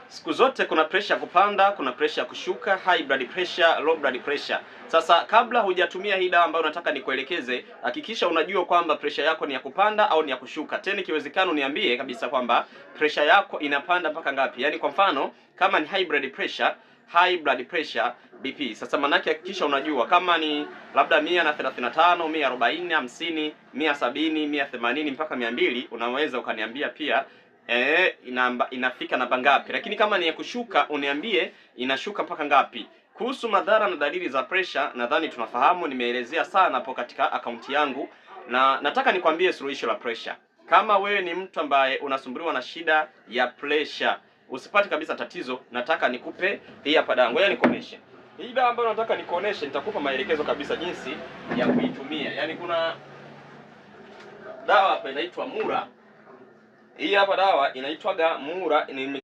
Siku zote kuna pressure ya kupanda, kuna pressure ya kushuka, high blood pressure, low blood pressure. Sasa kabla hujatumia hii dawa ambayo nataka nikuelekeze, hakikisha unajua kwamba pressure yako ni ya kupanda au ni ya kushuka. Tena ikiwezekana uniambie kabisa kwamba pressure yako inapanda mpaka ngapi. Yaani kwa mfano, kama ni high blood pressure BP. Sasa manake hakikisha unajua kama ni labda 135, 140, 50, 170, 180 mpaka 200, unaweza ukaniambia pia inafika namba ngapi. Lakini kama ni ya kushuka uniambie inashuka mpaka ngapi. Kuhusu madhara na dalili za pressure nadhani tunafahamu, nimeelezea sana hapo katika akaunti yangu, na nataka nikwambie suluhisho la pressure. Kama wewe ni mtu ambaye unasumbuliwa na shida ya pressure, usipate kabisa tatizo, nataka nikupe hii hapa dawa. Ngoja nikuoneshe. Hii dawa ambayo nataka nikuoneshe, nitakupa maelekezo kabisa jinsi ya kuitumia. Yaani kuna dawa hapa inaitwa Mura. Hii hapa dawa inaitwaga Mura.